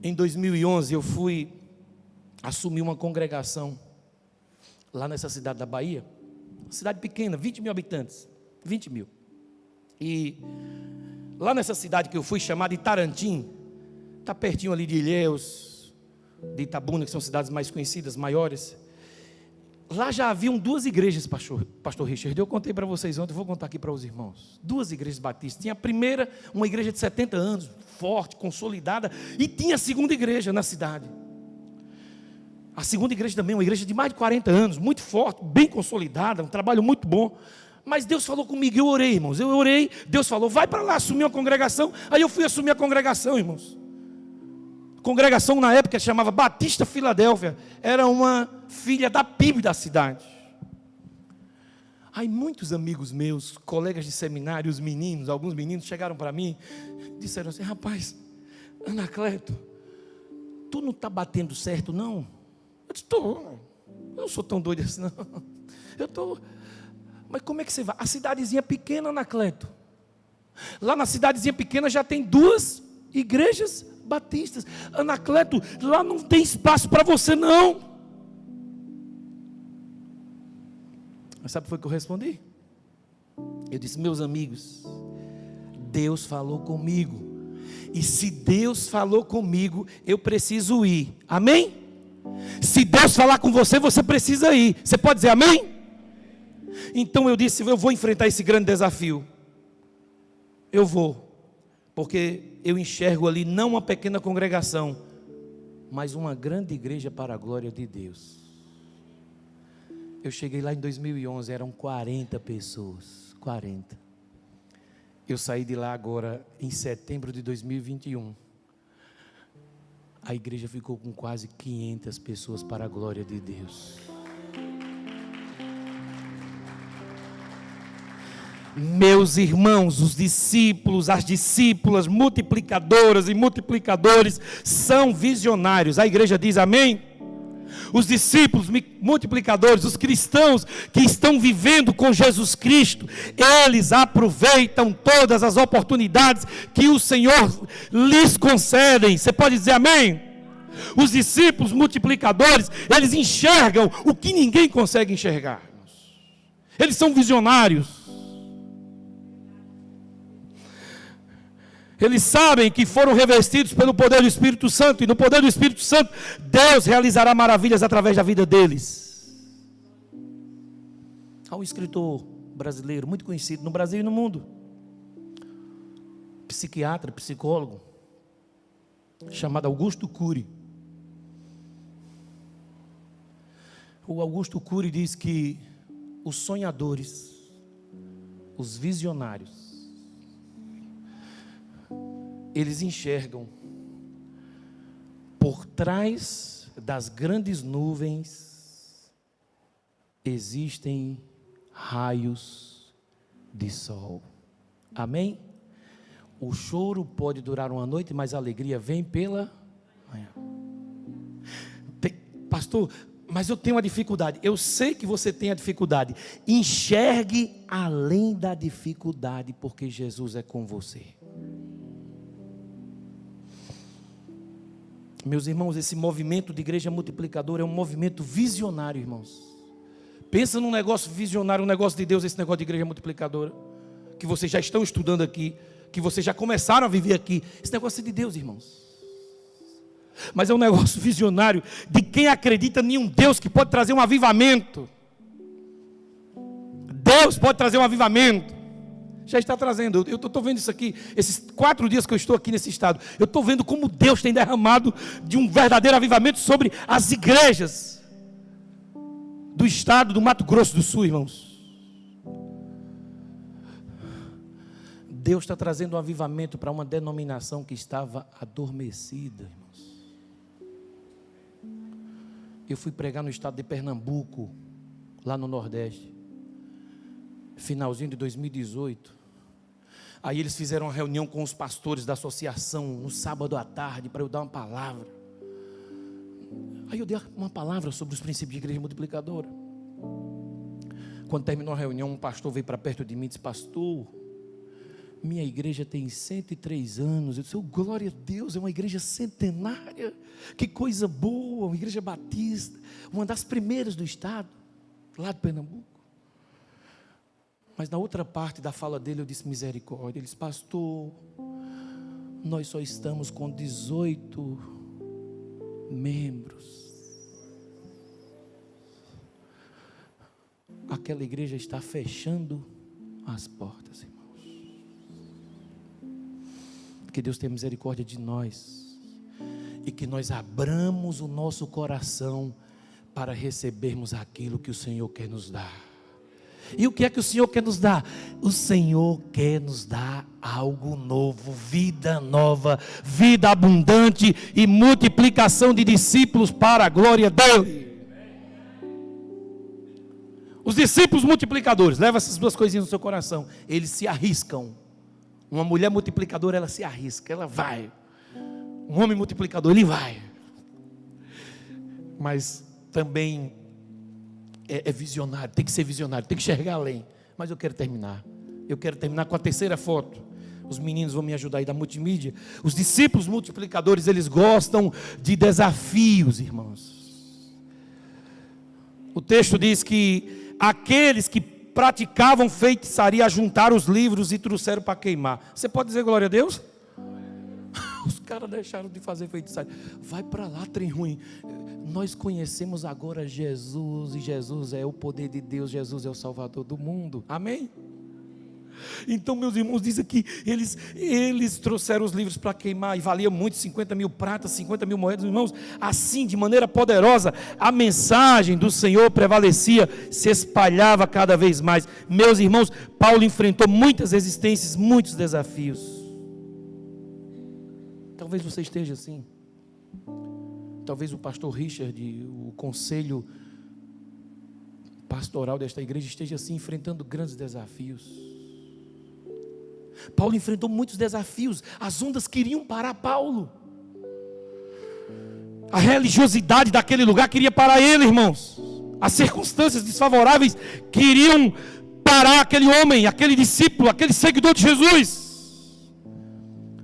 Em 2011 eu fui assumir uma congregação lá nessa cidade da Bahia, cidade pequena, 20 mil habitantes, 20 mil. E lá nessa cidade que eu fui, chamada Itarantim, está pertinho ali de Ilhéus, de Itabuna, que são cidades mais conhecidas, maiores. Lá já haviam 2 igrejas, pastor Richard, eu contei para vocês ontem, eu vou contar aqui para os irmãos. 2 igrejas batistas. Tinha a primeira, uma igreja de 70 anos, forte, consolidada, e tinha a segunda igreja na cidade. A segunda igreja também, uma igreja de mais de 40 anos, muito forte, bem consolidada, um trabalho muito bom. Mas Deus falou comigo, eu orei, irmãos, eu orei, Deus falou, vai para lá assumir uma congregação. Aí eu fui assumir a congregação, irmãos. A congregação na época chamava Batista Filadélfia, era uma filha da PIB da cidade. Aí muitos amigos meus, colegas de seminário, os meninos, alguns meninos chegaram para mim, disseram assim, rapaz, Anacleto, tu não está batendo certo não? Eu disse, estou, eu não sou tão doido assim não, eu estou, mas como é que você vai? A cidadezinha pequena, Anacleto, lá na cidadezinha pequena já tem 2 igrejas batistas, Anacleto, lá não tem espaço para você não. Mas sabe o que foi que eu respondi? Eu disse, meus amigos, Deus falou comigo, e se Deus falou comigo, eu preciso ir, amém? Se Deus falar com você, você precisa ir, você pode dizer amém? Então eu disse, eu vou enfrentar esse grande desafio, eu vou, porque eu enxergo ali não uma pequena congregação, mas uma grande igreja para a glória de Deus. Eu cheguei lá em 2011, eram 40 pessoas, 40. Eu saí de lá agora em setembro de 2021. A igreja ficou com quase 500 pessoas para a glória de Deus. Meus irmãos, os discípulos, as discípulas, multiplicadoras e multiplicadores são visionários. A igreja diz amém? Os discípulos multiplicadores, os cristãos que estão vivendo com Jesus Cristo, eles aproveitam todas as oportunidades que o Senhor lhes concede. Você pode dizer amém? Os discípulos multiplicadores, eles enxergam o que ninguém consegue enxergar. Eles são visionários. Eles sabem que foram revestidos pelo poder do Espírito Santo, e no poder do Espírito Santo, Deus realizará maravilhas através da vida deles. Há um escritor brasileiro muito conhecido no Brasil e no mundo, psiquiatra, psicólogo, chamado Augusto Cury. O Augusto Cury diz que os sonhadores, os visionários, eles enxergam por trás das grandes nuvens existem raios de sol. Amém? O choro pode durar uma noite, mas a alegria vem pela manhã. Pastor, mas eu tenho uma dificuldade. Eu sei que você tem a dificuldade. Enxergue além da dificuldade, porque Jesus é com você. Meus irmãos, esse movimento de igreja multiplicadora é um movimento visionário, irmãos. Pensa num negócio visionário, um negócio de Deus, esse negócio de igreja multiplicadora, que vocês já estão estudando aqui, que vocês já começaram a viver aqui. Esse negócio é de Deus, irmãos. Mas é um negócio visionário de quem acredita em um Deus que pode trazer um avivamento. Deus pode trazer um avivamento. Já está trazendo. Eu estou vendo isso aqui, esses 4 dias que eu estou aqui nesse estado, eu estou vendo como Deus tem derramado de um verdadeiro avivamento sobre as igrejas do estado do Mato Grosso do Sul, irmãos. Deus está trazendo um avivamento para uma denominação que estava adormecida, irmãos. Eu fui pregar no estado de Pernambuco, lá no Nordeste, finalzinho de 2018. Aí eles fizeram uma reunião com os pastores da associação no sábado à tarde para eu dar uma palavra. Aí eu dei uma palavra sobre os princípios de igreja multiplicadora. Quando terminou a reunião, um pastor veio para perto de mim e disse: pastor, minha igreja tem 103 anos. Eu disse: oh, glória a Deus, é uma igreja centenária. Que coisa boa, uma igreja batista, uma das primeiras do estado, lá de Pernambuco. Mas na outra parte da fala dele eu disse: misericórdia. Ele disse: pastor, nós só estamos com 18 membros. Aquela igreja está fechando as portas, irmãos. Que Deus tenha misericórdia de nós e que nós abramos o nosso coração para recebermos aquilo que o Senhor quer nos dar. E o que é que o Senhor quer nos dar? O Senhor quer nos dar algo novo, vida nova, vida abundante e multiplicação de discípulos para a glória dele. Os discípulos multiplicadores, leva essas duas coisinhas no seu coração, eles se arriscam. Uma mulher multiplicadora, ela se arrisca, ela vai. Um homem multiplicador, ele vai. Mas também é visionário, tem que ser visionário, tem que enxergar além. Mas eu quero terminar com a terceira foto. Os meninos vão me ajudar aí da multimídia. Os discípulos multiplicadores, eles gostam de desafios, irmãos. O texto diz que aqueles que praticavam feitiçaria ajuntaram os livros e trouxeram para queimar. Você pode dizer glória a Deus? Os caras deixaram de fazer feitiçaria. Vai para lá, trem ruim. Nós conhecemos agora Jesus, e Jesus é o poder de Deus, Jesus é o Salvador do mundo. Amém? Então, meus irmãos, diz aqui, eles trouxeram os livros para queimar, e valia muito, 50 mil pratas, 50 mil moedas, irmãos. Assim, de maneira poderosa, a mensagem do Senhor prevalecia, se espalhava cada vez mais. Meus irmãos, Paulo enfrentou muitas resistências, muitos desafios. Talvez você esteja assim. Talvez o pastor Richard, o conselho pastoral desta igreja esteja assim, enfrentando grandes desafios. Paulo enfrentou muitos desafios. As ondas queriam parar Paulo. A religiosidade daquele lugar queria parar ele, irmãos. As circunstâncias desfavoráveis queriam parar aquele homem, aquele discípulo, aquele seguidor de Jesus.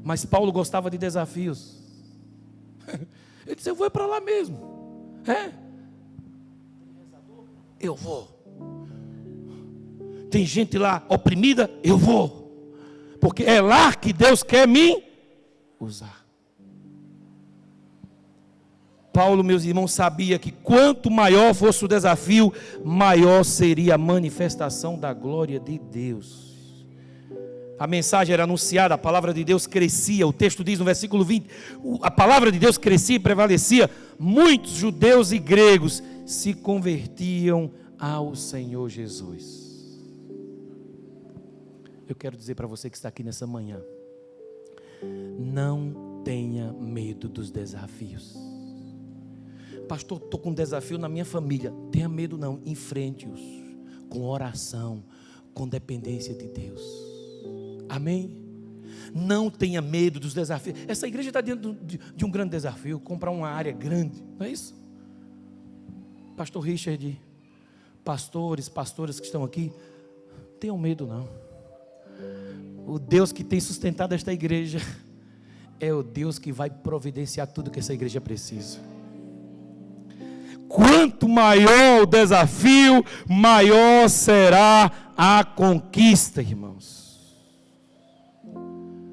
Mas Paulo gostava de desafios. Ele disse: eu vou para lá mesmo. Eu vou. Tem gente lá oprimida, eu vou. Porque é lá que Deus quer me usar. Paulo, meus irmãos, sabia que quanto maior fosse o desafio, maior seria a manifestação da glória de Deus. A mensagem era anunciada, a palavra de Deus crescia. O texto diz no versículo 20, a palavra de Deus crescia e prevalecia. Muitos judeus e gregos se convertiam ao Senhor Jesus. Eu quero dizer para você que está aqui nessa manhã, não tenha medo dos desafios. Pastor, estou com um desafio na minha família. Tenha medo não, enfrente-os com oração, com dependência de Deus. Amém? Não tenha medo dos desafios. Essa igreja está dentro de um grande desafio, comprar uma área grande, não é isso? Pastor Richard, pastoras que estão aqui, não tenham medo não. O Deus que tem sustentado esta igreja é o Deus que vai providenciar tudo que essa igreja precisa. Quanto maior o desafio, maior será a conquista, irmãos.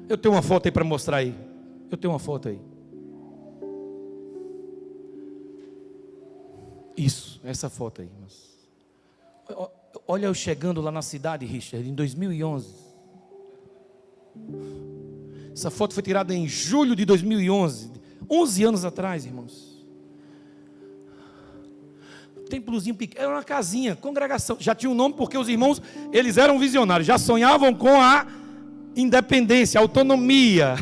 Eu tenho uma foto aí para mostrar aí. Eu tenho uma foto aí. Isso, essa foto aí, irmãos. Olha eu chegando lá na cidade, Richard, em 2011. Essa foto foi tirada em julho de 2011. 11 anos atrás, irmãos. Templozinho pequeno, era uma casinha, congregação, já tinha um nome porque os irmãos, eles eram visionários, já sonhavam com a independência, a autonomia.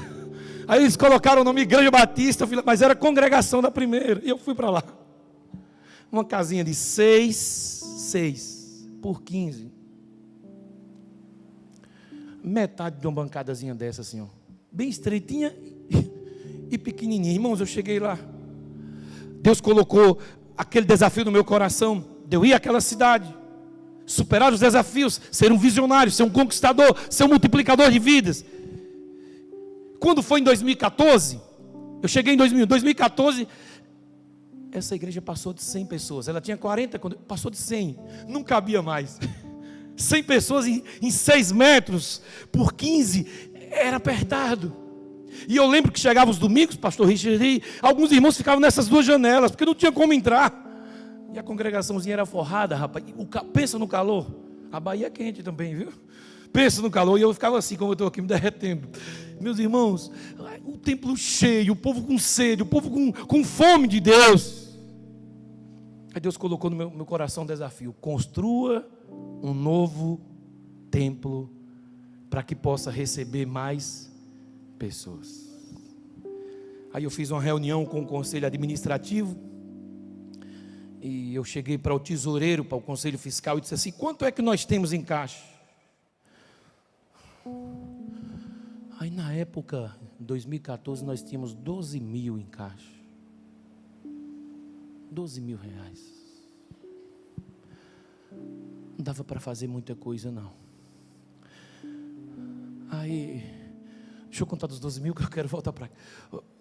Aí eles colocaram o nome Igreja Batista, mas era congregação da primeira, e eu fui para lá. Uma casinha de 6 por 15, metade de uma bancadazinha dessa assim, ó, bem estreitinha e pequenininha. Irmãos, eu cheguei lá, Deus colocou aquele desafio no meu coração, de eu ir àquela cidade, superar os desafios, ser um visionário, ser um conquistador, ser um multiplicador de vidas. Quando foi em 2014, eu cheguei em 2014, essa igreja passou de 100 pessoas, ela tinha 40, passou de 100, não cabia mais, 100 pessoas em 6 metros, por 15, era apertado. E eu lembro que chegavam os domingos, pastor Richard, alguns irmãos ficavam nessas duas janelas, porque não tinha como entrar. E a congregaçãozinha era forrada, rapaz. Pensa no calor. A Bahia é quente também, viu? Pensa no calor. E eu ficava assim, como eu estou aqui me derretendo. Meus irmãos, o templo cheio, o povo com sede, o povo com fome de Deus. Aí Deus colocou no meu coração um desafio: construa um novo templo para que possa receber mais pessoas. Aí eu fiz uma reunião com o conselho administrativo e eu cheguei para o tesoureiro, para o conselho fiscal e disse assim: quanto é que nós temos em caixa? Aí na época, em 2014, nós tínhamos 12 mil em caixa. 12 mil reais. Não dava para fazer muita coisa não. Aí, deixa eu contar dos 12 mil que eu quero voltar para cá.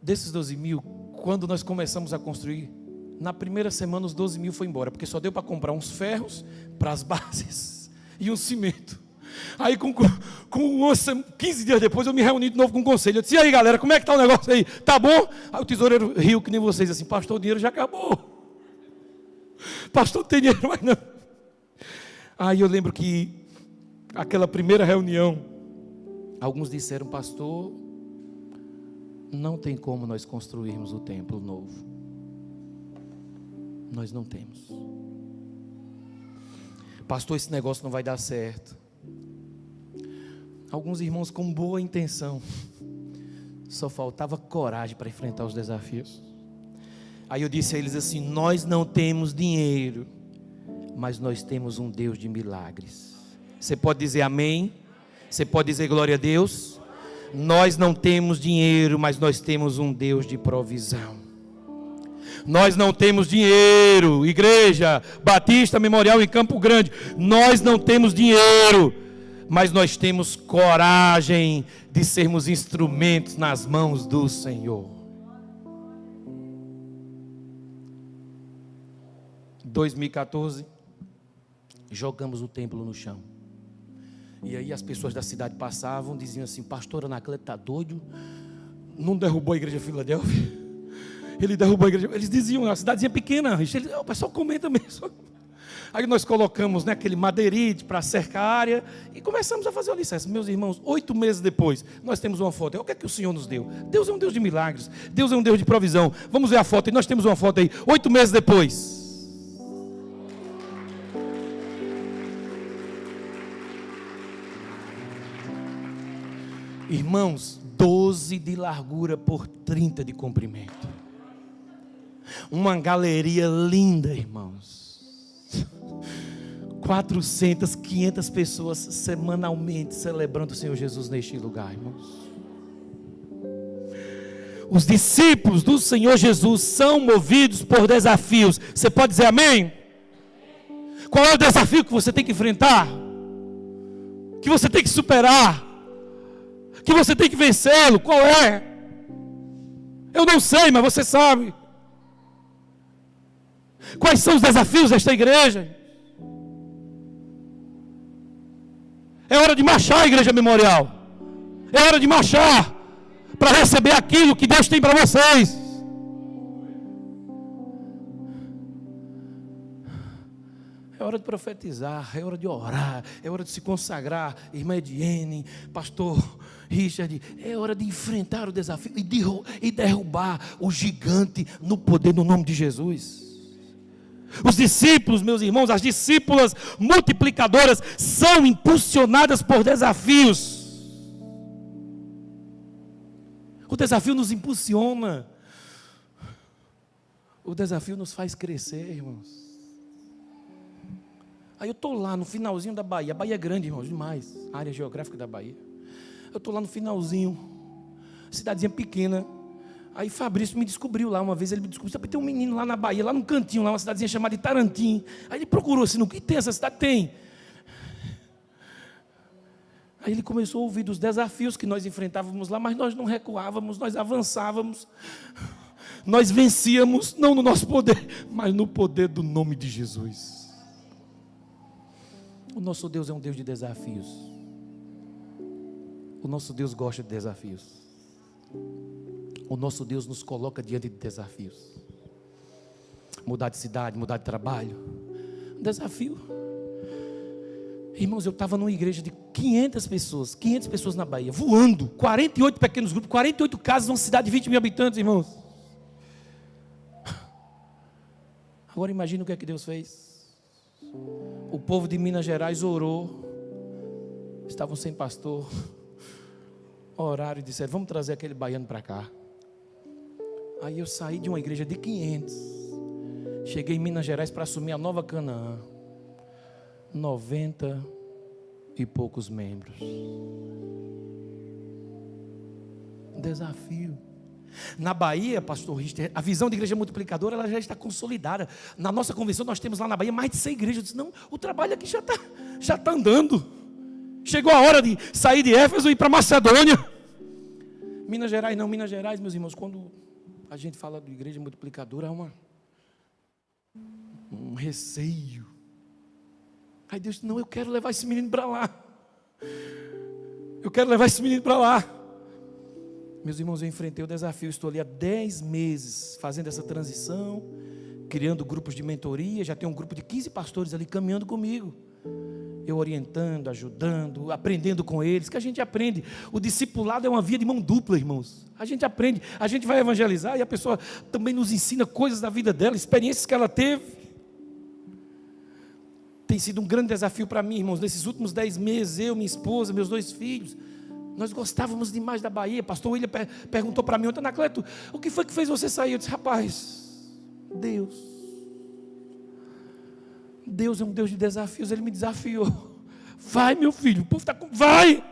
Desses 12 mil, quando nós começamos a construir, na primeira semana os 12 mil foi embora, porque só deu para comprar uns ferros para as bases e um cimento. Aí com 15 dias depois eu me reuni de novo com o conselho. Eu disse: e aí galera, como é que está o negócio aí? Tá bom? Aí o tesoureiro riu que nem vocês, assim: pastor, o dinheiro já acabou. Pastor, não tem dinheiro mais não. Aí eu lembro que aquela primeira reunião, alguns disseram: pastor, não tem como nós construirmos o templo novo. Nós não temos. Pastor, esse negócio não vai dar certo. Alguns irmãos com boa intenção, só faltava coragem para enfrentar os desafios. Aí eu disse a eles assim: nós não temos dinheiro, mas nós temos um Deus de milagres. Você pode dizer amém? Você pode dizer glória a Deus? Nós não temos dinheiro, mas nós temos um Deus de provisão. Nós não temos dinheiro, Igreja Batista Memorial em Campo Grande, nós não temos dinheiro, mas nós temos coragem de sermos instrumentos nas mãos do Senhor. 2014, jogamos o templo no chão. E aí as pessoas da cidade passavam, diziam assim: pastor Anacleto está doido, não derrubou a igreja de Filadélfia. Ele derrubou a igreja. Eles diziam, a cidadezinha pequena, o pessoal comenta mesmo. Aí nós colocamos, né, aquele madeirite para cercar a área e começamos a fazer o alicerce. Meus irmãos, 8 meses depois, nós temos uma foto. O que é que o Senhor nos deu? Deus é um Deus de milagres. Deus é um Deus de provisão. Vamos ver a foto. E nós temos uma foto aí, 8 meses depois. Irmãos, 12 de largura por 30 de comprimento. Uma galeria linda, irmãos. 400, 500 pessoas semanalmente celebrando o Senhor Jesus neste lugar, irmãos. Os discípulos do Senhor Jesus são movidos por desafios. Você pode dizer amém? Qual é o desafio que você tem que enfrentar? Que você tem que superar? Que você tem que vencê-lo? Qual é? Eu não sei, mas você sabe. Quais são os desafios desta igreja? É hora de marchar, Igreja Memorial. É hora de marchar para receber aquilo que Deus tem para vocês. É hora de profetizar, é hora de orar, é hora de se consagrar. Irmã Ediene, pastor Richard, é hora de enfrentar o desafio e derrubar o gigante no poder, no nome de Jesus. Os discípulos, meus irmãos, as discípulas multiplicadoras são impulsionadas por desafios. O desafio nos impulsiona. O desafio nos faz crescer, irmãos. Aí eu estou lá no finalzinho da Bahia. A Bahia é grande, irmãos, demais. A área geográfica da Bahia. Eu estou lá no finalzinho. Cidadezinha pequena. Aí Fabrício me descobriu lá uma vez. Ele me descobriu, sabe, tem um menino lá na Bahia, lá num cantinho, lá uma cidadezinha chamada de Tarantim. Aí ele procurou assim, o que tem essa cidade? Tem. Aí ele começou a ouvir dos desafios que nós enfrentávamos lá, mas nós não recuávamos, nós avançávamos. Nós vencíamos, não no nosso poder, mas no poder do nome de Jesus. O nosso Deus é um Deus de desafios. O nosso Deus gosta de desafios. O nosso Deus nos coloca diante de desafios. Mudar de cidade, mudar de trabalho. Um desafio. Irmãos, eu estava numa igreja de 500 pessoas na Bahia, voando, 48 pequenos grupos, 48 casas, uma cidade de 20 mil habitantes, irmãos. Agora imagina o que é que Deus fez. O povo de Minas Gerais orou, estavam sem pastor, oraram e disseram, vamos trazer aquele baiano para cá. Aí eu saí de uma igreja de 500, cheguei em Minas Gerais para assumir a Nova Canaã, 90 e poucos membros. Desafio. Na Bahia, pastor Richter, a visão de igreja multiplicadora, ela já está consolidada. Na nossa convenção nós temos lá na Bahia mais de 100 igrejas. Eu disse, não, o trabalho aqui já está andando. Chegou a hora de sair de Éfeso e ir para Macedônia. Minas Gerais não, Minas Gerais, meus irmãos, quando a gente fala de igreja multiplicadora, há um receio. Aí Deus disse, não, eu quero levar esse menino para lá. Eu quero levar esse menino para lá. Meus irmãos, eu enfrentei o desafio, estou ali há 10 meses fazendo essa transição, criando grupos de mentoria, já tem um grupo de 15 pastores ali caminhando comigo. Eu orientando, ajudando, aprendendo com eles, que a gente aprende. O discipulado é uma via de mão dupla, irmãos. A gente aprende, a gente vai evangelizar e a pessoa também nos ensina coisas da vida dela, experiências que ela teve. Tem sido um grande desafio para mim, irmãos. Nesses últimos 10 meses, eu, minha esposa, meus 2 filhos, nós gostávamos demais da Bahia. Pastor William perguntou para mim ontem, Anacleto, o que foi que fez você sair? Eu disse, rapaz, Deus é um Deus de desafios. Ele me desafiou. Vai, meu filho, o povo está com... Vai!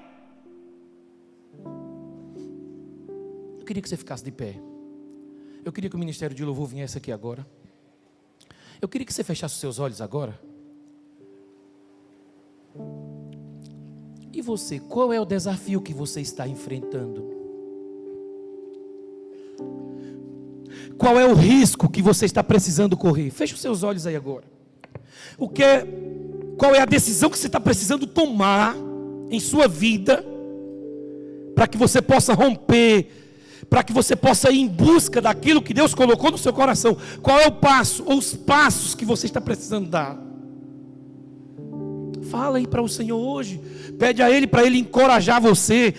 Eu queria que você ficasse de pé. Eu queria que o ministério de louvor viesse aqui agora. Eu queria que você fechasse os seus olhos agora. E você, qual é o desafio que você está enfrentando? Qual é o risco que você está precisando correr? Feche os seus olhos aí agora. Qual é a decisão que você está precisando tomar em sua vida, para que você possa romper, para que você possa ir em busca daquilo que Deus colocou no seu coração. Qual é o passo, ou os passos que você está precisando dar? Fala aí para o Senhor hoje, pede a Ele para Ele encorajar você.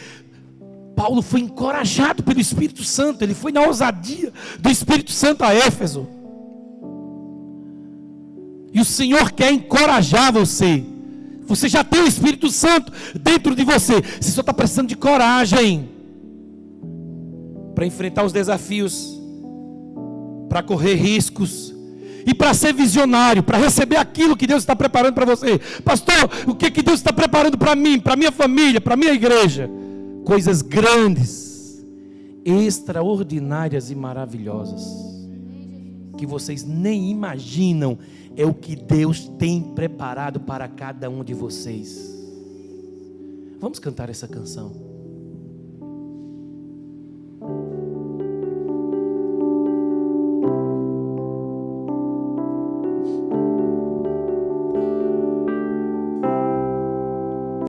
Paulo foi encorajado pelo Espírito Santo, ele foi na ousadia do Espírito Santo a Éfeso. E o Senhor quer encorajar você. Você já tem o Espírito Santo dentro de você, você só está precisando de coragem para enfrentar os desafios, para correr riscos e para ser visionário, para receber aquilo que Deus está preparando para você. Pastor, o que Deus está preparando para mim, para minha família, para minha igreja? Coisas grandes, extraordinárias e maravilhosas, que vocês nem imaginam, é o que Deus tem preparado para cada um de vocês. Vamos cantar essa canção.